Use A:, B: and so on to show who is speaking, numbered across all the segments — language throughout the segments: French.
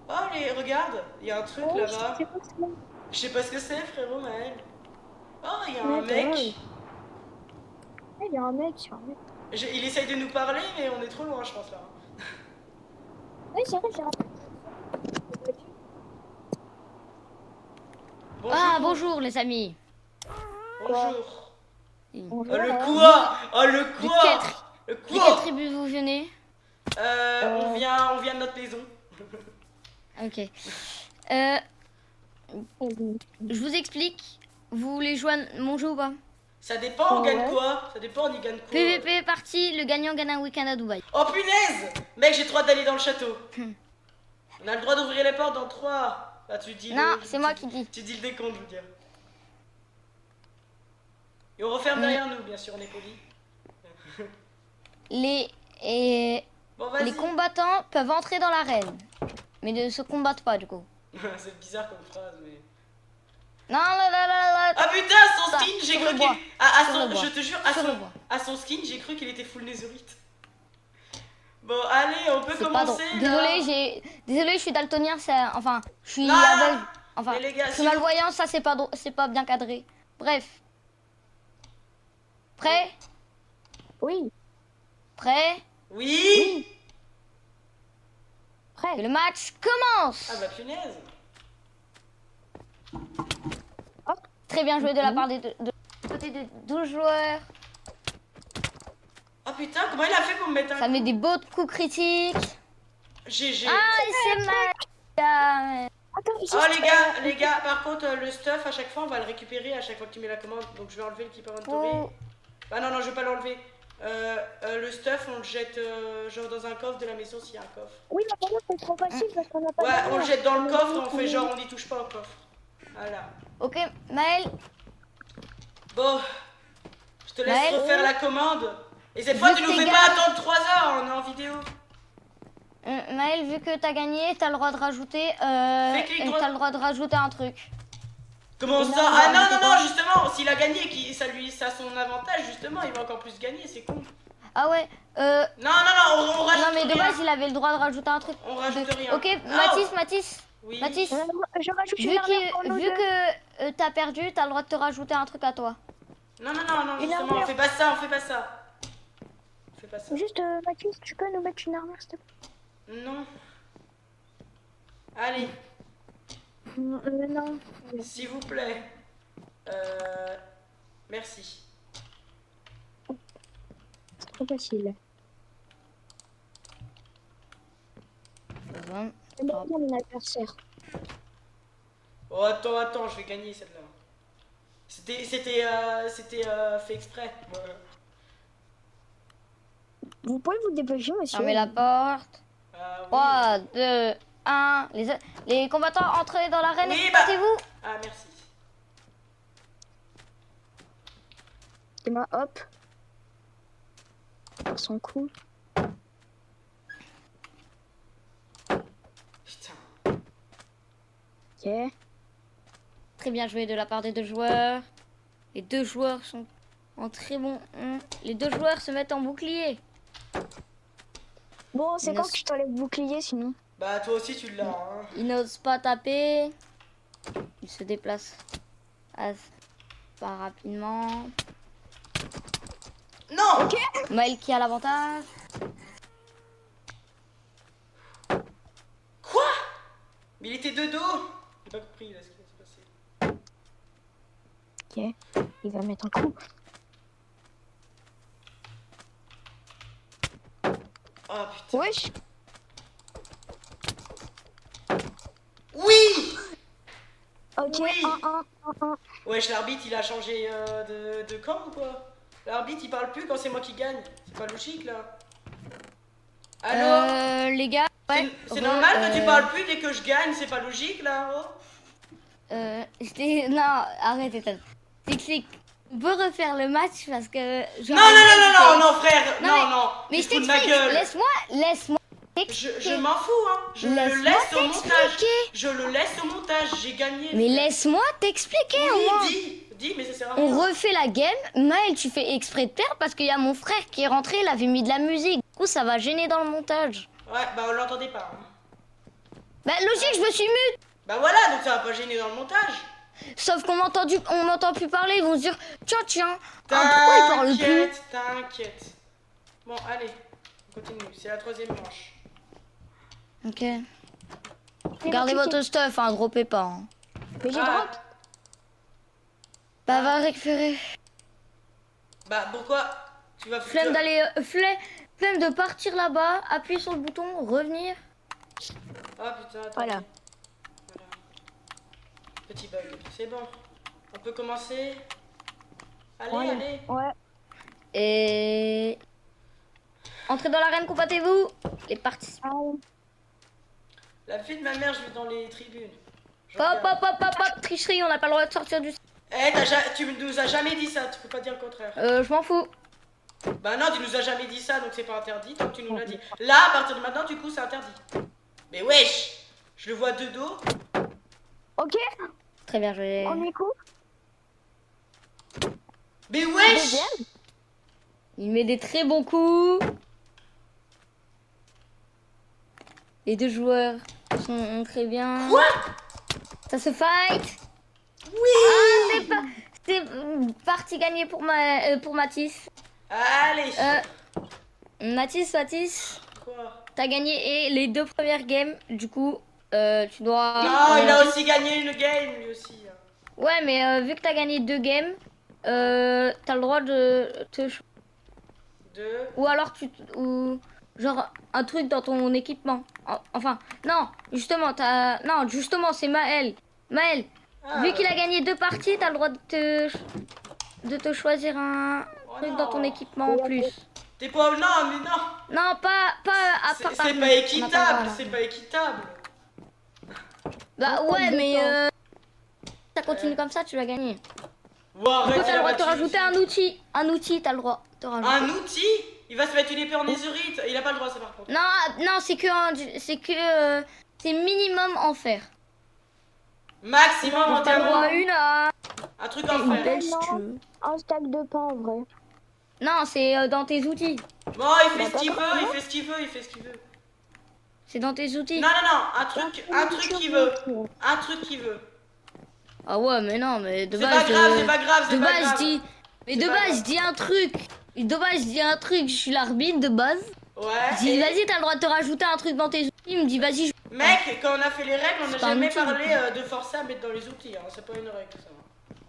A: Oh, regarde, il y a un truc
B: Oh,
A: là-bas.
B: je sais pas ce que
A: Je sais pas ce que c'est, frérot Maël. Oh, il y a
B: c'est.
A: un
B: Ouais,
A: mec.
B: il y a un mec, il y a un mec.
A: Il essaye de nous parler, mais on est trop loin, je pense là.
B: Ouais, c'est vrai, j'ai un mec.
C: Ah,
A: Bonjour.
C: bonjour les amis.
B: Quoi?
A: Bonjour. Oh
B: Bonjour,
A: le
B: là.
A: quoi? Oh le
C: De quelle,
A: quoi? Le
C: de quelle
A: quoi?
C: tribu vous venez?
B: Euh,
A: On vient de notre maison.
C: Ok. Euh,
B: euh,
C: je vous explique. Vous voulez jouer à mon jeu ou pas?
A: Ça dépend, on gagne
B: ouais.
A: quoi? Ça dépend, on y gagne quoi?
C: PVP partie, le gagnant gagne un week-end à Dubaï.
A: Oh punaise! Mec, j'ai trop hâte d'aller dans le château. On a le droit d'ouvrir les portes dans 3. Bah, tu dis
C: Non, c'est moi qui dis.
A: Tu dis le décompte, je veux dire. Et on referme
C: Mm.
A: derrière nous, bien sûr, on est poli. Bon,
C: Les
A: vas-y.
C: combattants peuvent entrer dans l'arène, mais ne se combattent pas du coup.
A: C'est bizarre comme phrase, mais.
C: Non, là, là, là, là.
A: Ah putain, son
C: Ça,
A: skin, j'ai
C: sur
A: cru
C: le
A: qu'il.
C: bois. Sur le bois.
A: Je te jure,
C: Sur le bois.
A: à son skin, j'ai cru qu'il était full netherite. Bon, allez, on peut
C: C'est pas drôle.
A: commencer. Là.
C: Désolé, je suis daltonien, enfin, je suis
A: Non,
C: aveugle. Enfin,
A: mais les gars,
C: je
A: si
C: suis malvoyant, ça c'est pas bien cadré. Bref. Prêt?
B: Oui,
A: Oui.
C: Prêt?
B: oui.
C: Que
B: Prêt.
C: le match commence!
A: Ah bah punaise.
C: Très bien joué de la part de côté de 12 joueurs.
A: Oh putain, comment il a fait pour me mettre un
C: Ça met
A: coup?
C: des beaux coups critiques.
A: GG.
C: Ah, et c'est mal.
B: Attends, juste,
A: Oh les gars, par contre, le stuff, à chaque fois, on va le récupérer à chaque fois que tu mets la commande. Donc je vais enlever le keep inventory.
C: Oh.
A: Ah non, non, je vais pas l'enlever. Le stuff, on le jette genre dans un coffre de la maison s'il y a un coffre.
B: Oui, mais par contre, c'est trop facile parce qu'on a pas
A: Ouais,
B: d'armure.
A: on le jette dans le coffre et on fait genre on n'y touche pas au coffre. Voilà.
C: Ok, Maël,
A: Bon, je te laisse
C: Maël.
A: refaire la commande. Et cette fois,
C: Vu
A: tu
C: que
A: nous
C: t'es
A: fais pas attendre 3 heures, on est en vidéo.
C: Maël, vu que t'as gagné, t'as le droit de rajouter,
A: clic droit.
C: t'as le droit de rajouter un truc.
A: Comment
B: Non,
A: ça?
B: non,
A: Ah non,
B: mais
A: non,
B: c'est
A: non, justement, s'il a gagné et ça a son avantage, justement, il va encore plus gagner, c'est con.
C: Ah ouais,
A: Non, non, non, on rajoute
C: non mais de
A: rien.
C: base il avait le droit de rajouter un truc.
A: On rajoute rien.
C: Ok,
A: Non.
C: Mathis,
A: Oui.
C: Mathis,
B: Je rajoute
C: vu
B: une armure pour nous
C: vu
B: deux.
C: que t'as perdu, t'as le droit de te rajouter un truc à toi.
A: Non, non, non, non,
B: Une
A: justement, on
B: armure.
A: fait pas ça, on fait pas ça. On fait pas ça.
B: Juste, Mathis, tu peux nous mettre une armure, s'il te plaît?
A: Non. Allez,
B: Non.
A: s'il vous plaît. Merci.
B: C'est trop facile.
C: Bon.
B: C'est bien mon adversaire.
A: Oh, attends, je vais gagner celle-là. C'était fait exprès. Ouais.
B: Vous pouvez vous dépêcher, monsieur?
C: Fermez la porte.
A: Ah, oui.
C: 3, 2, 1. Les combattants entrez dans l'arène,
A: Oui,
C: exploitez-vous.
A: Ah, merci.
B: C'est moi, hop. Par son coup.
A: Putain.
B: Ok.
C: Très bien joué de la part des deux joueurs. Les deux joueurs sont en très bon. Les deux joueurs se mettent en bouclier.
B: Bon, c'est
C: Il
B: quand
C: ne-
B: que je t'enlève le bouclier, sinon?
A: Bah, toi aussi, tu l'as, hein.
C: Ils n'osent pas taper. Ils se déplacent pas rapidement.
A: Non.
B: Ok.
C: Maël qui a l'avantage.
A: Quoi? Mais il était de dos. J'ai pas compris, là, ce qui va se passer.
B: Ok. Il va mettre un coup.
A: Oh, putain.
B: Wesh.
A: Oui.
B: Ok,
A: Oui.
B: 1-1.
A: Wesh, l'arbitre, il a changé de camp ou quoi? L'arbitre, il parle plus quand c'est moi qui gagne. C'est pas logique, là. Allô?
C: Les gars. Ouais.
A: C'est normal que tu parles plus dès que je gagne, c'est pas logique, là, oh?
C: Non, arrête, Ethan. C'est on peut refaire le match parce que.
A: Non, non, non, non, non, frère.
C: Non,
A: Non, non.
C: Mais
A: tu
C: je
A: te fous de ma
C: t'explique.
A: gueule.
C: Laisse-moi.
A: Je m'en fous, hein. Je le
C: Laisse-moi
A: laisse au montage.
C: t'expliquer.
A: Je le laisse au montage. J'ai gagné.
C: Mais laisse-moi t'expliquer au moins.
A: Oui, dis, mais ça sert à rien.
C: On refait la game. Maël, tu fais exprès de perdre parce qu'il y a mon frère qui est rentré, il avait mis de la musique. Du coup, ça va gêner dans le montage.
A: Ouais, bah on l'entendait pas. Hein.
C: Bah logique, je me suis mute.
A: Bah voilà, donc ça va pas gêner dans le montage.
C: Sauf qu'on on m'entend plus parler, ils vont se dire tiens, pourquoi il parle plus?
A: T'inquiète. Bon, allez, on continue. C'est la 3e manche.
C: Ok. Gardez votre stuff, hein, droppez pas. Hein.
B: Mais j'ai
A: Ah.
B: drop.
C: Bah va récupérer.
A: Bah pourquoi tu vas
C: Flemme d'aller, flemme de partir là-bas, appuyer sur le bouton, revenir.
A: Oh putain, attends.
B: Voilà.
A: Voilà. Petit bug. C'est bon. On peut commencer. Allez,
B: Ouais.
A: allez.
B: Ouais.
C: Et entrez dans l'arène, combattez-vous. Les participants.
A: La fille de ma mère, je vais dans les tribunes. Je
C: Hop,
A: regarde.
C: hop, hop, hop, hop, tricherie, on n'a pas le droit de sortir du...
A: Eh, tu nous as jamais dit ça, tu peux pas dire le contraire.
C: Je m'en fous.
A: Bah non, tu nous as jamais dit ça, donc c'est pas interdit, donc tu nous l'as dit. Là, à partir de maintenant, du coup, c'est interdit. Mais wesh, je le vois de dos.
B: Ok,
C: Très bien joué.
B: on est cool.
A: Mais wesh.
B: Deuxième.
C: Il met des très bons coups. Les deux joueurs sont très bien.
A: Quoi?
C: Ça se fight.
A: Oui.
C: C'est parti gagné pour Mathis.
A: Allez.
C: Mathis,
A: Quoi?
C: t'as gagné et les 2 premières games. Du coup, tu dois...
A: Non, il a aussi gagné une game, lui aussi.
C: Ouais, mais vu que t'as gagné 2 games, t'as le droit de te...
A: Deux.
C: Ou alors ou genre un truc dans ton équipement. Enfin, non, justement, c'est Maël. Maël,
A: Ah.
C: vu qu'il a gagné 2 parties, t'as le droit de te choisir un
A: Oh
C: truc
A: non.
C: dans ton équipement en plus.
A: T'es pas... Non, mais non.
C: Non, pas à
A: C'est
C: part.
A: pas
C: On n'a pas le droit,
A: équitable,
C: là.
A: c'est pas équitable.
C: Bah
B: En
C: ouais,
B: fait,
C: mais
B: deux
C: ça continue comme ça, tu vas gagner.
A: Wow,
C: Du coup,
A: arrête,
C: t'as
A: il
C: le
A: a
C: droit de te
A: battu.
C: rajouter un outil. Un outil, t'as le droit de rajouter.
A: Un outil? Il va se mettre une épée en netherite. Il a pas le droit, ça par contre.
C: Non, c'est minimum en fer.
A: Maximum en
C: T'as le droit à
A: diamant.
C: une
A: Un truc en
C: une
A: fer.
C: belle si tu veux.
B: Un stack de pain en vrai.
C: Non, c'est dans tes outils.
A: Bon, il fait ce qu'il veut, il fait ce qu'il veut, il fait ce qu'il veut.
C: C'est dans tes outils.
A: Non, non, non, un truc qu'il veut. Un truc qu'il veut.
C: Ah ouais, mais non, mais de
A: C'est
C: base.
A: pas grave, c'est pas grave,
C: De
A: c'est pas
C: base,
A: grave.
C: je dis. Mais
A: C'est
C: de
A: pas
C: base,
A: grave.
C: je dis un truc. De base, je dis un truc. Je suis l'arbitre de base.
A: Ouais.
C: Je dis,
A: et-
C: vas-y, t'as le droit de te rajouter un truc dans tes outils. Il me dit, vas-y.
A: Mec, quand on a fait les règles, on n'a
C: C'est pas un
A: jamais
C: outil,
A: parlé
C: du coup.
A: de forcer à mettre dans les outils. Hein. C'est pas une règle, ça.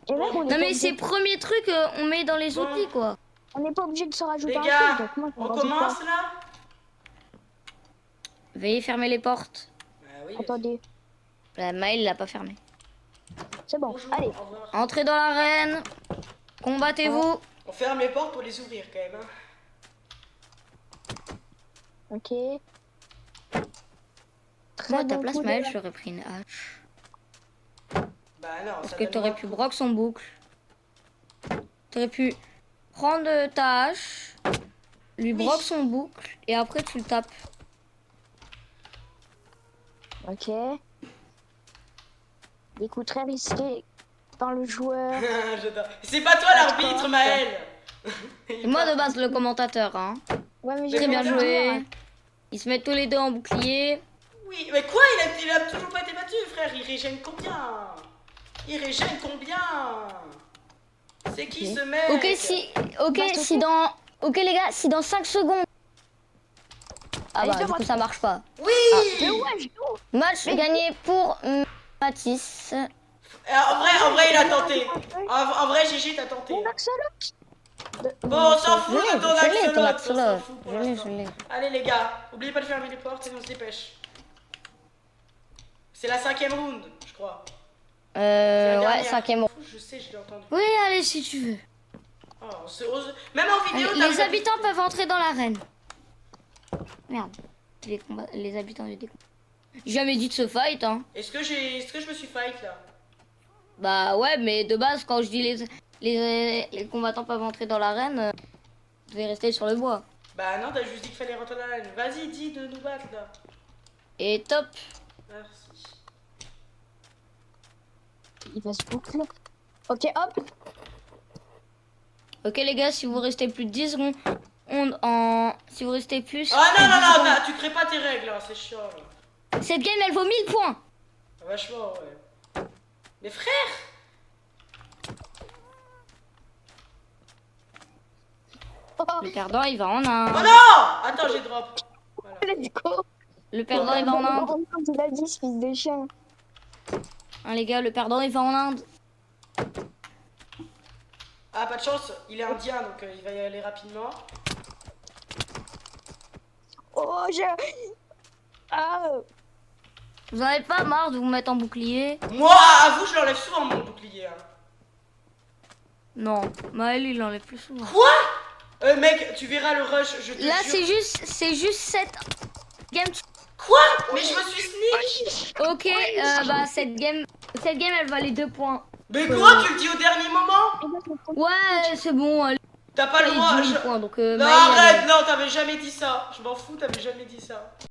B: Et mec, on
C: Non, mais
B: est
C: c'est premier truc, on met dans les
A: Bon.
C: outils, quoi.
B: on n'est pas obligé de se rajouter
A: Les
B: un
A: gars,
B: truc. Donc moi, je
A: on
B: rajoute
A: commence là?
C: Veuillez fermer les portes.
A: Bah oui.
B: pas. Attendez,
C: La Maël l'a pas fermé.
B: c'est bon.
A: Bonjour,
B: Allez,
A: au revoir.
C: Entrez dans l'arène. Combattez-vous.
A: On ferme les portes pour les ouvrir quand même. Hein.
B: ok.
C: Moi, à ta
B: bon
C: place,
B: coup de
C: Maël,
B: la-
C: j'aurais pris une hache.
A: Bah non,
C: Parce
A: ça
C: que
A: donne
C: t'aurais
A: moins.
C: pu broc son boucle. T'aurais pu prendre ta hache, lui
A: Oui.
C: broc son boucle, et après tu le tapes.
B: Ok. Des coups très risqués par le joueur.
A: J'adore. C'est pas toi l'arbitre, Maël.
C: Et moi, de base, le commentateur, hein.
B: Ouais, mais
C: Très bien
A: comment
C: joué. Ils se mettent tous les deux en bouclier.
A: Oui, mais quoi, il a toujours pas été battu, frère. Il régène combien? Il régène combien? C'est qui ce mec?
C: Ok, ok, les gars, si dans 5 secondes. Ah
B: Allez,
C: bah, du
B: fais-moi
C: coup, ça marche pas.
A: Oui.
B: Mais ouais, je joue.
C: Match gagné pour Mathis.
A: En vrai, il a tenté. En vrai, Gigi, t'as tenté.
B: Mon axolote.
A: Bon, on s'en fout de ton
C: Je l'ai, ton
A: axolote. On s'en
C: axolote.
A: fout pour
C: Je l'ai,
A: l'instant.
C: je l'ai.
A: Allez les gars, oubliez pas de fermer les portes et on se dépêche. C'est la 5e round, je crois. C'est la
C: Ouais,
A: dernière.
C: 5e.
A: Je sais, je l'ai entendu.
C: Oui, allez, si tu veux.
A: Oh, même en vidéo,
C: Allez,
A: t'as
C: les
A: vu-
C: habitants peuvent entrer dans l'arène. Merde. Les habitants du décombat. J'ai jamais dit de ce fight, hein.
A: Est-ce que je me suis fight là?
C: Bah ouais, mais de base, quand je dis les combattants peuvent entrer dans l'arène, vous devez rester sur le bois.
A: Bah non, t'as juste dit qu'il fallait rentrer dans la l'arène. Vas-y, dis de nous battre là.
C: Et top.
A: Merci.
B: Il va se boucler. Ok, hop.
C: Ok les gars, si vous restez plus de 10 secondes, si vous restez plus...
A: Ah non, non,
C: 10
A: non,
C: secondes-
A: tu crées pas tes règles là, c'est chiant là.
C: Cette game, elle vaut 1000 points.
A: Vachement, ouais. Mais frère!
C: Le perdant, il va en
A: Oh
C: Inde.
A: non! Attends, j'ai drop. Voilà.
B: Let's go.
C: Le perdant, il va en Inde.
B: Il a dit, ce fils de chien.
C: Hein, les gars, le perdant, il va en Inde.
A: Ah, pas de chance, il est indien, donc il va y aller rapidement.
B: Oh, j'ai... Ah.
C: Vous en avez pas marre de vous mettre en bouclier?
A: Moi, avoue, je l'enlève souvent mon bouclier. Hein.
C: Non, Maël, il enlève plus souvent.
A: Quoi? Mec, tu verras le rush, je te
C: Là,
A: jure.
C: c'est juste cette game.
A: Quoi? Mais je me suis snitch.
C: Ok, bah cette game, elle valait 2 points.
A: Mais quoi? Tu le dis au dernier moment?
C: Ouais, c'est bon. Elle
A: T'as pas le
C: a
A: droit.
C: 10 000 points, donc
A: Non,
C: Maël,
A: arrête, non, t'avais jamais dit ça. Je m'en fous, t'avais jamais dit ça.